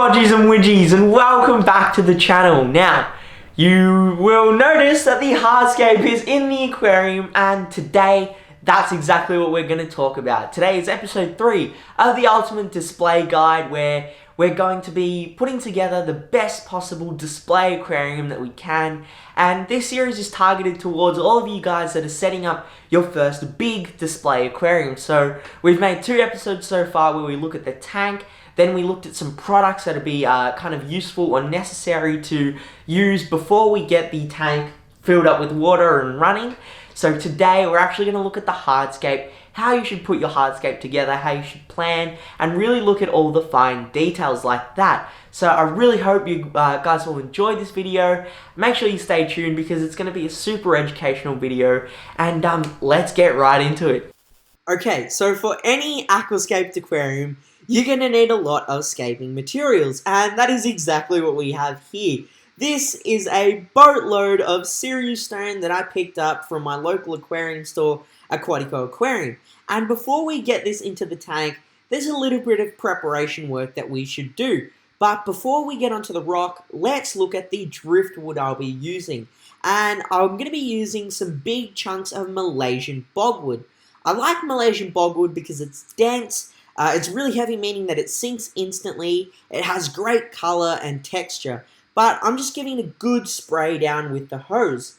Bodgies and Widgies, and welcome back to the channel. Now, you will notice that the hardscape is in the aquarium, and today, that's exactly what we're going to talk about. Today is episode 3 of the Ultimate Display Guide, where we're going to be putting together the best possible display aquarium that we can. And this series is targeted towards all of you guys that are setting up your first big display aquarium. So we've made 2 episodes so far where we look at the tank. Then we looked at some products that would be kind of useful or necessary to use before we get the tank filled up with water and running. So today we're actually going to look at the hardscape, how you should put your hardscape together, how you should plan, and really look at all the fine details like that. So I really hope you guys will enjoy this video. Make sure you stay tuned because it's going to be a super educational video, and let's get right into it. Okay, so for any aquascaped aquarium, you're going to need a lot of scaping materials, and that is exactly what we have here. This is a boatload of cereal stone that I picked up from my local aquarium store, AQUARIUM. And before we get this into the tank, there's a little bit of preparation work that we should do. But before we get onto the rock, let's look at the driftwood I'll be using. And I'm going to be using some big chunks of Malaysian bogwood. I like Malaysian bogwood because it's dense. It's really heavy, meaning that it sinks instantly. It has great color and texture. But I'm just giving a good spray down with the hose.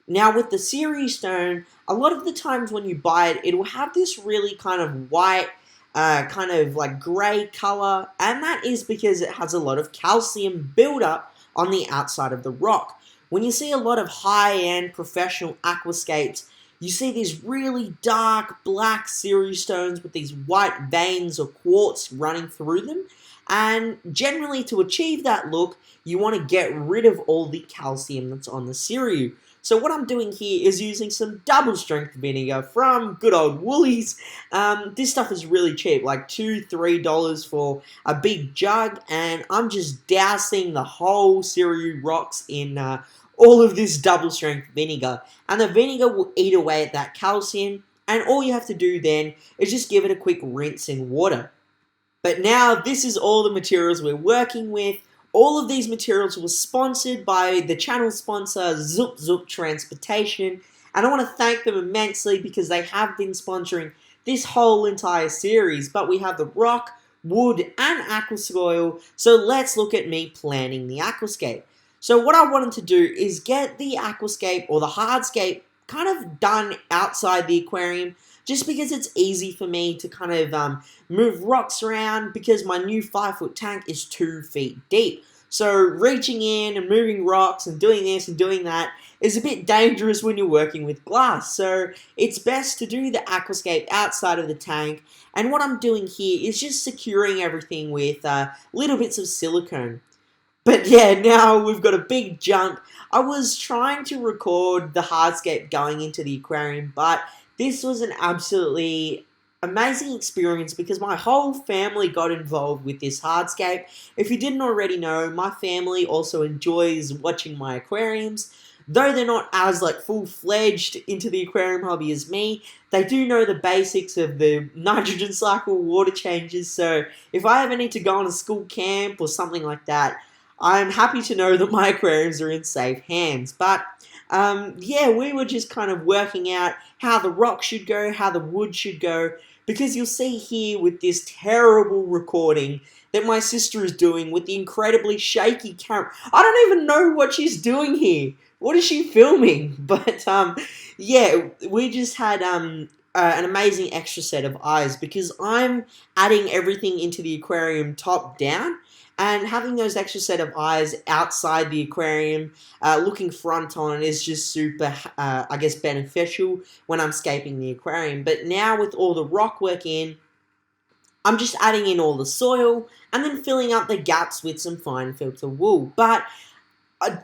Now with the cereal stone, a lot of the times when you buy it, it will have this really kind of white, kind of like grey color. And that is because it has a lot of calcium buildup on the outside of the rock. When you see a lot of high-end professional aquascapes, you see these really dark black cereal stones with these white veins or quartz running through them. And generally to achieve that look, you want to get rid of all the calcium that's on the cereal. So what I'm doing here is using some double strength vinegar from good old Woolies. This stuff is really cheap, like $2-3 for a big jug, and I'm just dousing the whole cereal rocks in all of this double strength vinegar. And the vinegar will eat away at that calcium, and all you have to do then is just give it a quick rinse in water. But now this is all the materials we're working with. All of these materials were sponsored by the channel sponsor Zoop Zoop Transportation, and I want to thank them immensely because they have been sponsoring this whole entire series. But we have the rock, wood, and aquasoil, so let's look at me planning the aquascape. So what I wanted to do is get the aquascape or the hardscape kind of done outside the aquarium, just because it's easy for me to kind of move rocks around because my new 5-foot tank is 2 feet deep. So reaching in and moving rocks and doing this and doing that is a bit dangerous when you're working with glass. So it's best to do the aquascape outside of the tank. And what I'm doing here is just securing everything with little bits of silicone. But yeah, now we've got a big jump. I was trying to record the hardscape going into the aquarium, but this was an absolutely amazing experience because my whole family got involved with this hardscape. If you didn't already know, my family also enjoys watching my aquariums. Though they're not as like full-fledged into the aquarium hobby as me, they do know the basics of the nitrogen cycle, water changes. So if I ever need to go on a school camp or something like that, I'm happy to know that my aquariums are in safe hands. But yeah, we were just kind of working out how the rock should go, how the wood should go, because you'll see here with this terrible recording that my sister is doing with the incredibly shaky camera. I don't even know what she's doing here. What is she filming? But yeah, we just had an amazing extra set of eyes because I'm adding everything into the aquarium top down. And having those extra set of eyes outside the aquarium, looking front on, is just super, I guess, beneficial when I'm scaping the aquarium. But now with all the rock work in, I'm just adding in all the soil and then filling up the gaps with some fine filter wool. But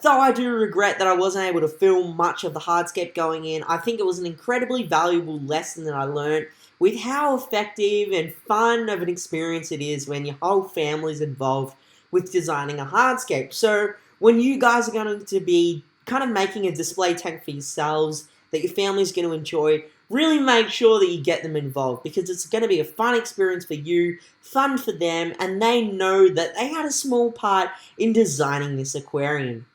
though I do regret that I wasn't able to film much of the hardscape going in, I think it was an incredibly valuable lesson that I learned with how effective and fun of an experience it is when your whole family's involved with designing a hardscape. So when you guys are going to be kind of making a display tank for yourselves that your family's going to enjoy, really make sure that you get them involved, because it's going to be a fun experience for you, fun for them, and they know that they had a small part in designing this aquarium.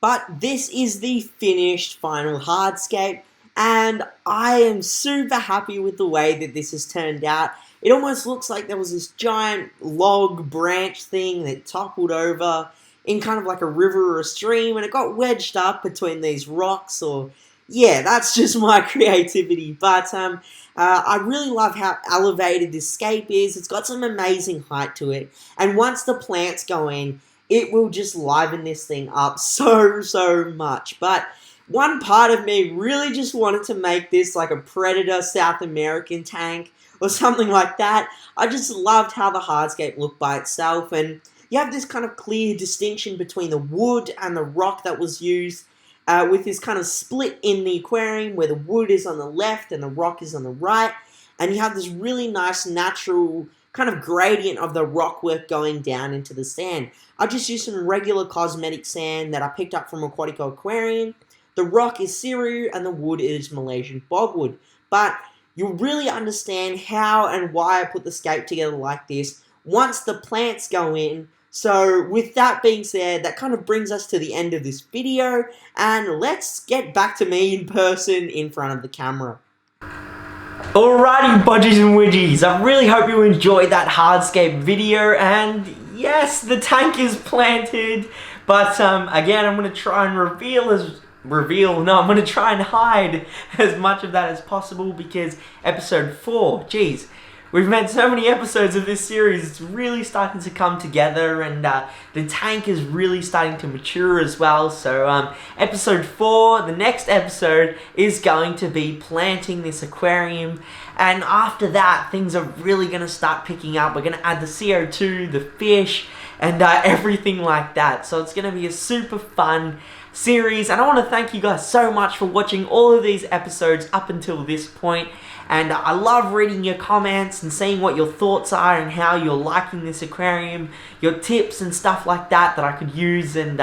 But this is the finished final hardscape, and I am super happy with the way that this has turned out. It almost looks like there was this giant log branch thing that toppled over in kind of like a river or a stream, and it got wedged up between these rocks. Or yeah, that's just my creativity. But I really love how elevated this scape is. It's got some amazing height to it, and once the plants go in, it will just liven this thing up so much. But one part of me really just wanted to make this like a Predator South American tank or something like that. I just loved how the hardscape looked by itself, and you have this kind of clear distinction between the wood and the rock that was used, with this kind of split in the aquarium where the wood is on the left and the rock is on the right, and you have this really nice natural kind of gradient of the rock work going down into the sand. I just used some regular cosmetic sand that I picked up from Aquatico Aquarium. The rock is Siru and the wood is Malaysian bogwood. But you'll really understand how and why I put the scape together like this once the plants go in. So with that being said, that kind of brings us to the end of this video, and let's get back to me in person in front of the camera. Alrighty, Bodgies and Widgies, I really hope you enjoyed that hardscape video, and yes, the tank is planted, but again, I'm going to try and I'm going to try and hide as much of that as possible, because episode 4, geez, we've made so many episodes of this series, it's really starting to come together, and the tank is really starting to mature as well. So episode 4, the next episode, is going to be planting this aquarium, and after that, things are really going to start picking up. We're going to add the CO2, the fish, and everything like that. So it's going to be a super fun series, and I want to thank you guys so much for watching all of these episodes up until this point. And I love reading your comments and seeing what your thoughts are and how you're liking this aquarium, your tips and stuff like that I could use. And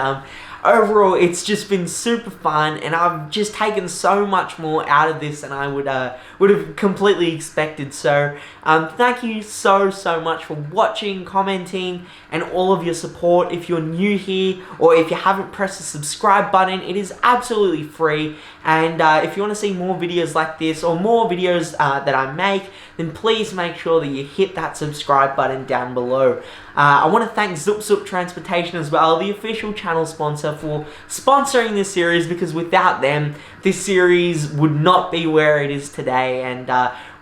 overall, it's just been super fun, and I've just taken so much more out of this than I would have completely expected. So thank you so much for watching, commenting, and all of your support. If you're new here, or if you haven't pressed the subscribe button, it is absolutely free. And if you want to see more videos like this, or more videos that I make, then please make sure that you hit that subscribe button down below. I want to thank Zup Transportation as well, the official channel sponsor, for sponsoring this series, because without them, this series would not be where it is today. And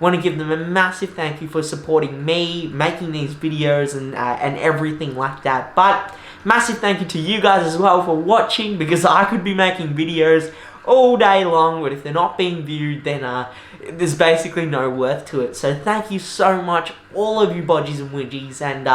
want to give them a massive thank you for supporting me, making these videos, and everything like that. But massive thank you to you guys as well for watching, because I could be making videos all day long, but if they're not being viewed, then there's basically no worth to it. So thank you so much, all of you Bodgies and Widgies, and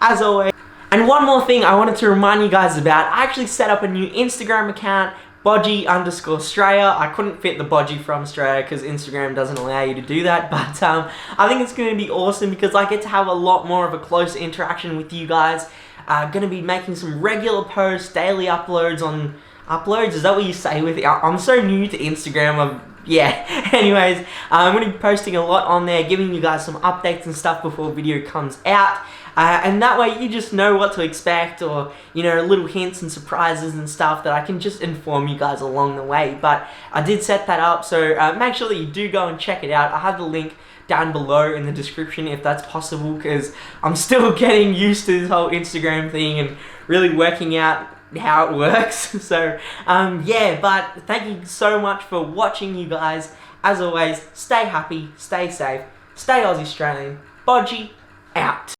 as always. And one more thing I wanted to remind you guys about, I actually set up a new Instagram account, Bodgie_Straya. I couldn't fit the Bodgie from Straya because Instagram doesn't allow you to do that, but I think it's going to be awesome, because I get to have a lot more of a close interaction with you guys. Going to be making some regular posts, daily uploads on... Uploads, is that what you say with it? I'm so new to Instagram. Yeah. Anyways, I'm going to be posting a lot on there, giving you guys some updates and stuff before video comes out. And that way you just know what to expect, or, you know, little hints and surprises and stuff that I can just inform you guys along the way. But I did set that up, so make sure that you do go and check it out. I have the link down below in the description if that's possible, because I'm still getting used to this whole Instagram thing and really working out how it works. So yeah, but thank you so much for watching, you guys. As always, stay happy, stay safe, stay Aussie Australian. Bodgie out.